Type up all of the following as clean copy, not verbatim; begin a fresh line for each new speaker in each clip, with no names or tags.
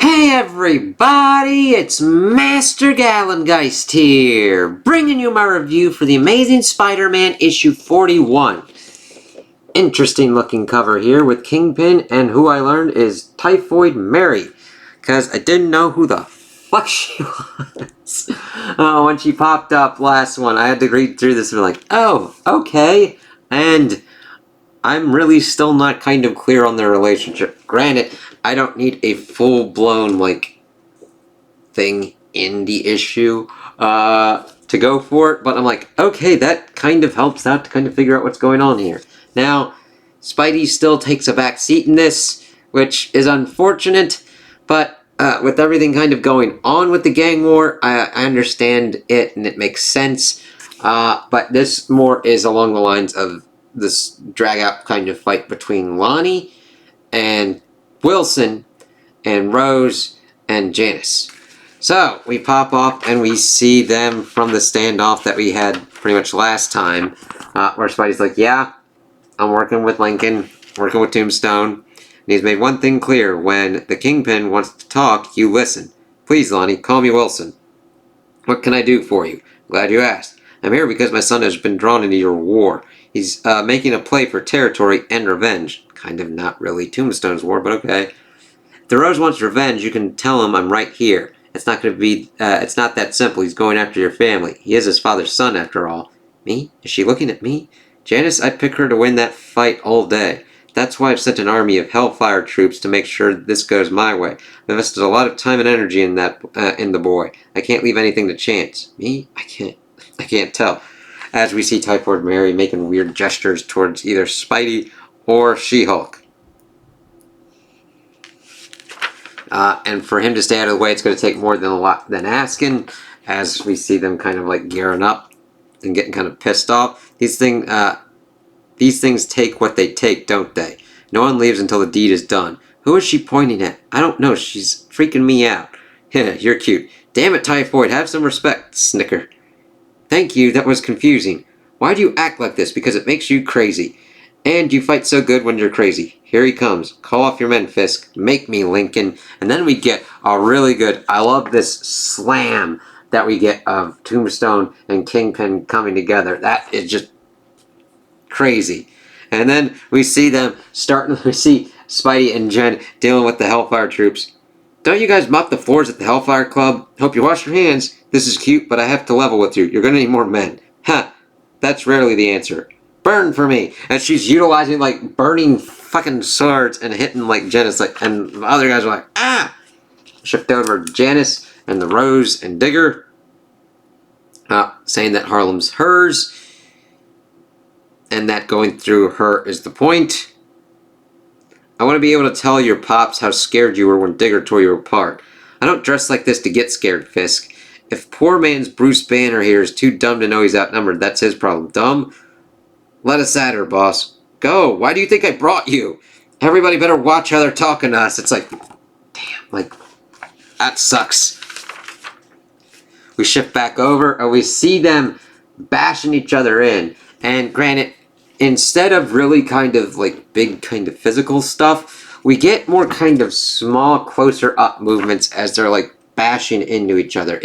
Hey everybody, it's Master Gallengeist here, bringing you my review for The Amazing Spider-Man issue 41. Interesting looking cover here with Kingpin, and who I learned is Typhoid Mary, because I didn't know who the fuck she was. When she popped up last one, I had to read through this and be like, oh, okay, and I'm really still not kind of clear on their relationship. Granted, I don't need a full-blown, thing in the issue to go for it, but I'm like, okay, that kind of helps out to kind of figure out what's going on here. Now, Spidey still takes a back seat in this, which is unfortunate, but with everything kind of going on with the gang war, I understand it and it makes sense, but this more is along the lines of this drag-out kind of fight between Lonnie and Wilson and Rose and Janice. So, we pop off and we see them from the standoff that we had pretty much last time, where Spidey's like, yeah, I'm working with Lincoln, working with Tombstone, and he's made one thing clear: when the Kingpin wants to talk, you listen. Please, Lonnie, call me Wilson. What can I do for you? Glad you asked. I'm here because my son has been drawn into your war. He's making a play for territory and revenge. Kind of not really Tombstone's war, but okay. If the Rose wants revenge, you can tell him I'm right here. It's not going to be, it's not that simple. He's going after your family. He is his father's son, after all. Me? Is she looking at me? Janice, I'd pick her to win that fight all day. That's why I've sent an army of Hellfire troops to make sure this goes my way. I've invested a lot of time and energy in that, in the boy. I can't leave anything to chance. Me? I can't tell. As we see Typhoid Mary making weird gestures towards either Spidey or She-Hulk. And for him to stay out of the way, it's going to take more than asking, as we see them kind of gearing up and getting kind of pissed off. These things take what they take, don't they? No one leaves until the deed is done. Who is she pointing at? I don't know. She's freaking me out. You're cute. Damn it, Typhoid. Have some respect. Snicker. Thank you. That was confusing. Why do you act like this? Because it makes you crazy. And you fight so good when you're crazy. Here he comes. Call off your men, Fisk. Make me, Lincoln. And then we get a really good, I love this slam that we get of Tombstone and Kingpin coming together. That is just crazy. And then we see them we see Spidey and Jen dealing with the Hellfire troops. Don't you guys mop the floors at the Hellfire Club? Hope you wash your hands. This is cute, but I have to level with you. You're going to need more men. Ha! That's rarely the answer. Burn for me. And she's utilizing burning fucking swords and hitting Janice and the other guys are like, ah! Shift over to Janice and the Rose and Digger, saying that Harlem's hers and that going through her is the point. I want to be able to tell your pops how scared you were when Digger tore you apart. I don't dress like this to get scared, Fisk. If poor man's Bruce Banner here is too dumb to know he's outnumbered, that's his problem. Dumb? Let us at her, boss. Go. Why do you think I brought you? Everybody better watch how they're talking to us. It's damn, that sucks. We shift back over and we see them bashing each other in. And granted, instead of really kind of big kind of physical stuff, we get more kind of small, closer up movements as they're bashing into each other.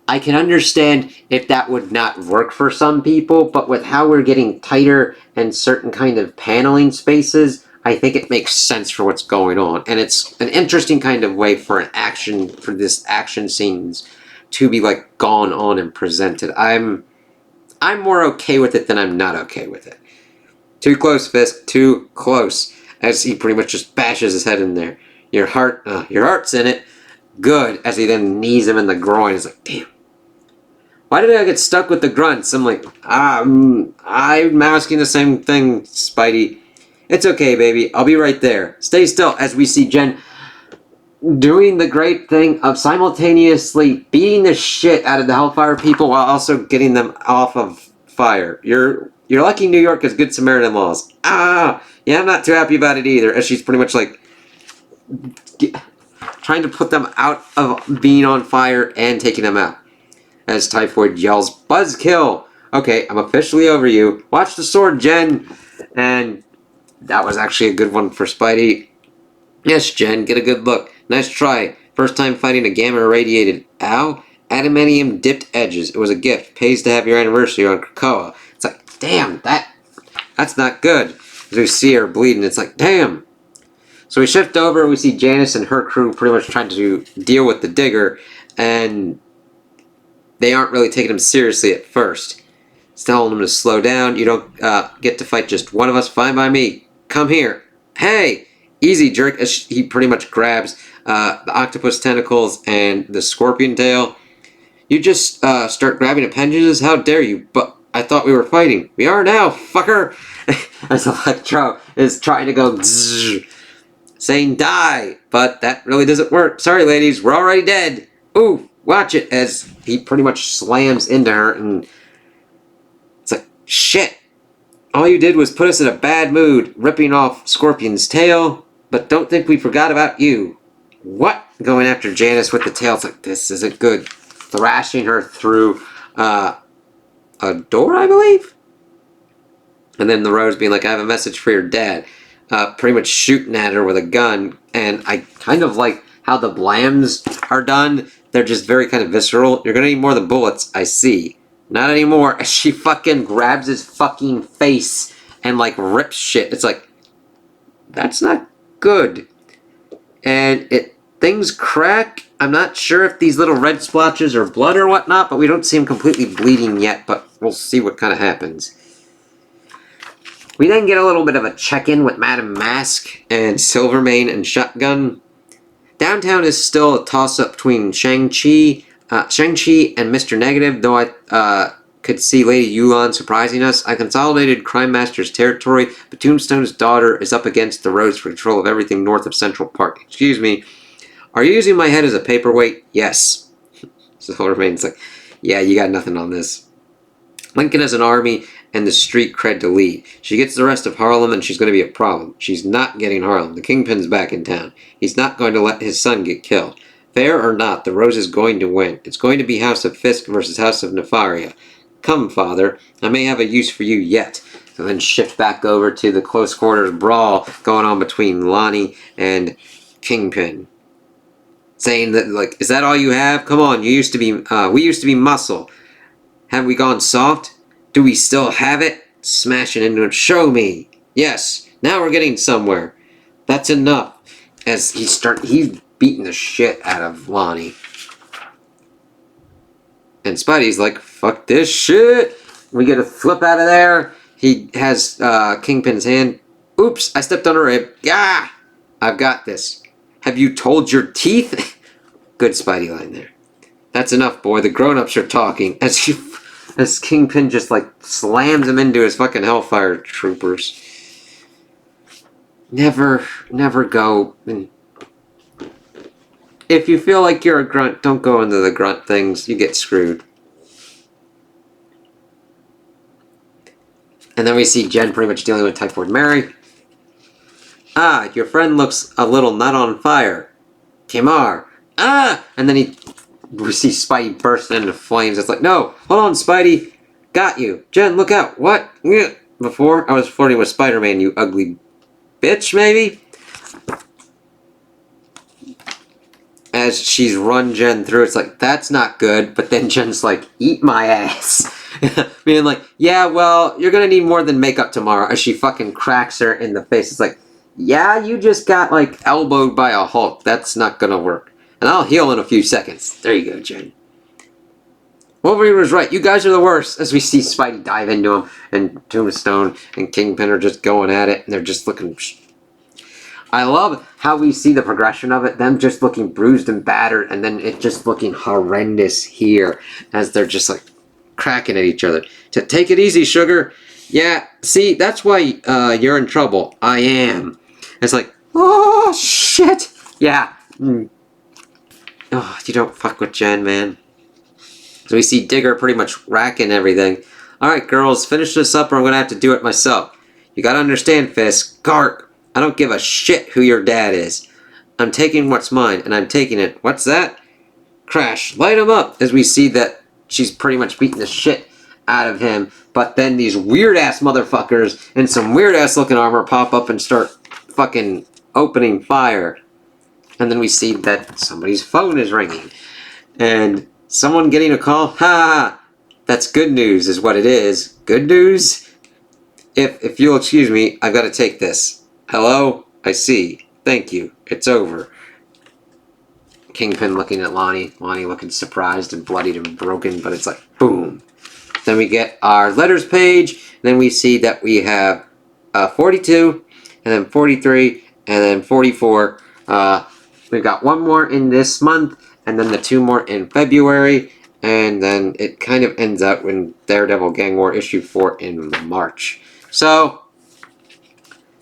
I can understand if that would not work for some people, but with how we're getting tighter and certain kind of paneling spaces, I think it makes sense for what's going on. And it's an interesting kind of way for this action scenes to be gone on and presented. I'm more okay with it than I'm not okay with it. Too close, Fisk. Too close. As he pretty much just bashes his head in there. Your heart's in it. Good. As he then knees him in the groin. It's damn. Why did I get stuck with the grunts? I'm I'm asking the same thing, Spidey. It's okay, baby. I'll be right there. Stay still. As we see Jen doing the great thing of simultaneously beating the shit out of the Hellfire people while also getting them off of fire. You're lucky New York has good Samaritan laws. Yeah, I'm not too happy about it either. As she's pretty much trying to put them out of being on fire and taking them out. As Typhoid yells, Buzzkill! Okay, I'm officially over you. Watch the sword, Jen! And that was actually a good one for Spidey. Yes, Jen, get a good look. Nice try. First time fighting a gamma-irradiated ow? Adamantium-dipped edges. It was a gift. Pays to have your anniversary on Krakoa. It's like, damn, that's not good. As we see her bleeding, it's like, damn. So we shift over, we see Janice and her crew pretty much trying to deal with the digger, and they aren't really taking him seriously at first. It's telling him to slow down. You don't get to fight just one of us. Fine by me. Come here. Hey! Easy, jerk. As he pretty much grabs the octopus tentacles and the scorpion tail. You just start grabbing appendages? How dare you? But I thought we were fighting. We are now, fucker! As Electro is trying to go zzz, saying die, but that really doesn't work. Sorry, ladies, we're already dead. Ooh, watch it, as he pretty much slams into her, and it's like, shit. All you did was put us in a bad mood, ripping off Scorpion's tail, but don't think we forgot about you. What? Going after Janice with the tail. It's like, this isn't good. Thrashing her through a door, I believe? And then the Rose being like, I have a message for your dad. Pretty much shooting at her with a gun. And I kind of like how the blams are done. They're just very kind of visceral. You're going to need more than bullets, I see. Not anymore. She fucking grabs his fucking face and like rips shit. It's like, that's not good. And things crack. I'm not sure if these little red splotches are blood or whatnot, but we don't see him completely bleeding yet, but we'll see what kind of happens. We then get a little bit of a check-in with Madame Mask and Silvermane and Shotgun. Downtown is still a toss-up between Shang-Chi and Mr. Negative, though I could see Lady Yulan surprising us. I consolidated Crime Master's territory, but Tombstone's daughter is up against the Rose for control of everything north of Central Park. Excuse me. Are you using my head as a paperweight? Yes. Silvermane's like, yeah, you got nothing on this. Lincoln has an army and the street cred to lead. She gets the rest of Harlem and she's going to be a problem. She's not getting Harlem. The Kingpin's back in town. He's not going to let his son get killed. Fair or not, the Rose is going to win. It's going to be House of Fisk versus House of Nefaria. Come, father. I may have a use for you yet. So then shift back over to the close quarters brawl going on between Lonnie and Kingpin. Saying that, like, is that all you have? Come on, we used to be muscle. Have we gone soft? Do we still have it? Smashing into it. Show me. Yes. Now we're getting somewhere. That's enough. As he's beating the shit out of Lonnie. And Spidey's like, fuck this shit. We get a flip out of there. He has Kingpin's hand. Oops, I stepped on a rib. Yeah, I've got this. Have you told your teeth? Good Spidey line there. That's enough, boy. The grown-ups are talking. As Kingpin just, like, slams him into his fucking Hellfire Troopers. Never go. If you feel like you're a grunt, don't go into the grunt things. You get screwed. And then we see Jen pretty much dealing with Typhoid Mary. Ah, your friend looks a little not on fire. Kimar. Ah! And then we see Spidey bursting into flames. It's like, no, hold on, Spidey. Got you. Jen, look out. What? Before, I was flirting with Spider-Man, you ugly bitch, maybe? As she's run Jen through, it's like, that's not good. But then Jen's like, eat my ass. Meaning like, yeah, well, you're gonna need more than makeup tomorrow. As she fucking cracks her in the face. It's like, yeah, you just got, like, elbowed by a Hulk. That's not gonna work. And I'll heal in a few seconds. There you go, Jen. Wolverine was right. You guys are the worst. As we see Spidey dive into him. And Tombstone and Kingpin are just going at it. And they're just looking... I love how we see the progression of it. Them just looking bruised and battered. And then it just looking horrendous here. As they're just, like, cracking at each other. Take it easy, sugar. Yeah, see, that's why you're in trouble. I am. It's like, oh, shit. Yeah. Oh, you don't fuck with Jen, man. So we see Digger pretty much racking everything. Alright, girls, finish this up or I'm going to have to do it myself. You got to understand, Fisk. Gark, I don't give a shit who your dad is. I'm taking what's mine, and I'm taking it. What's that? Crash. Light him up. As we see that she's pretty much beating the shit out of him. But then these weird-ass motherfuckers in some weird-ass looking armor pop up and start fucking opening fire. And then we see that somebody's phone is ringing. And someone getting a call, ha ha, that's good news is what it is. Good news? If you'll excuse me, I've got to take this. Hello? I see. Thank you. It's over. Kingpin looking at Lonnie. Lonnie looking surprised and bloodied and broken, but it's like, boom. Then we get our letters page. Then we see that we have 42, and then 43, and then 44. We've got one more in this month, and then the 2 more in February. And then it kind of ends up in Daredevil Gang War issue 4 in March. So,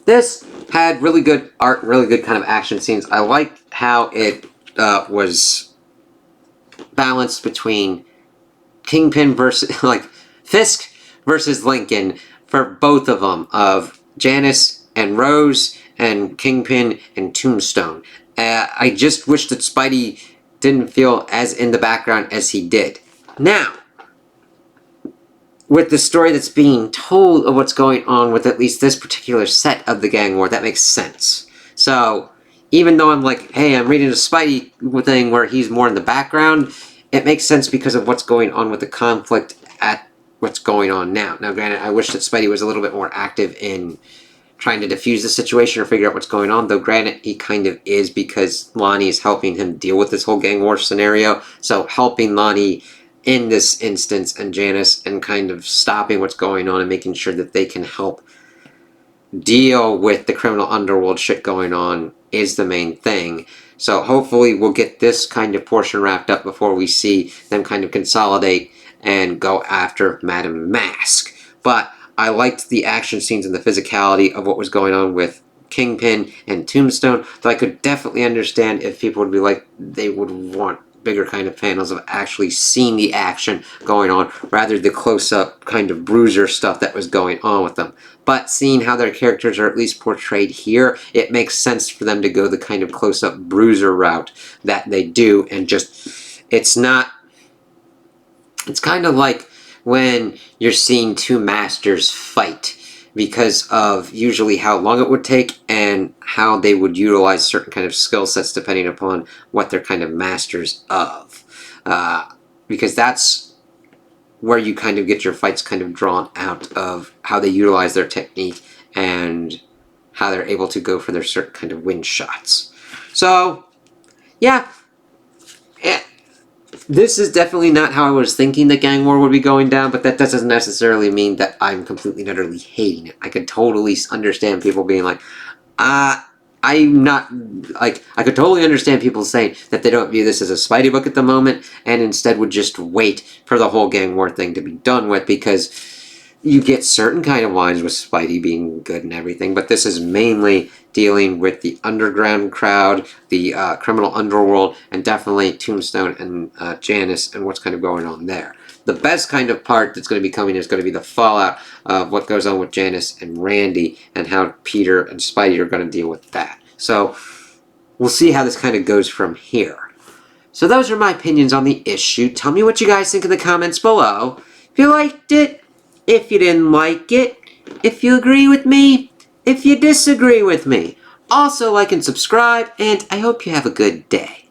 this had really good art, really good kind of action scenes. I liked how it was balanced between Kingpin versus, like, Fisk versus Lincoln for both of them, of Janice and Rose, and Kingpin and Tombstone. I just wish that Spidey didn't feel as in the background as he did. Now, with the story that's being told of what's going on with at least this particular set of the Gang War, that makes sense. So, even though I'm like, hey, I'm reading a Spidey thing where he's more in the background, it makes sense because of what's going on with the conflict at what's going on now. Now, granted, I wish that Spidey was a little bit more active in trying to defuse the situation or figure out what's going on, though granted, he kind of is because Lonnie is helping him deal with this whole gang war scenario. So helping Lonnie in this instance and Janice and kind of stopping what's going on and making sure that they can help deal with the criminal underworld shit going on is the main thing. So hopefully we'll get this kind of portion wrapped up before we see them kind of consolidate and go after Madame Mask. But I liked the action scenes and the physicality of what was going on with Kingpin and Tombstone, though I could definitely understand if people would be like, they would want bigger kind of panels of actually seeing the action going on, rather the close-up kind of bruiser stuff that was going on with them. But seeing how their characters are at least portrayed here, it makes sense for them to go the kind of close-up bruiser route that they do, and just, it's not, it's kind of like when you're seeing 2 masters fight, because of usually how long it would take and how they would utilize certain kind of skill sets depending upon what they're kind of masters of. Because that's where you kind of get your fights kind of drawn out of how they utilize their technique and how they're able to go for their certain kind of wind shots. So, yeah. This is definitely not how I was thinking the gang war would be going down, but that doesn't necessarily mean that I'm completely and utterly hating it. I could totally understand people being like, I'm not, like, I could totally understand people saying that they don't view this as a Spidey book at the moment, and instead would just wait for the whole gang war thing to be done with, because you get certain kind of lines with Spidey being good and everything, but this is mainly dealing with the underground crowd, the criminal underworld, and definitely Tombstone and Janice and what's kind of going on there. The best kind of part that's going to be coming is going to be the fallout of what goes on with Janice and Randy and how Peter and Spidey are going to deal with that. So we'll see how this kind of goes from here. So those are my opinions on the issue. Tell me what you guys think in the comments below. If you liked it, if you didn't like it, if you agree with me, if you disagree with me. Also like and subscribe, and I hope you have a good day.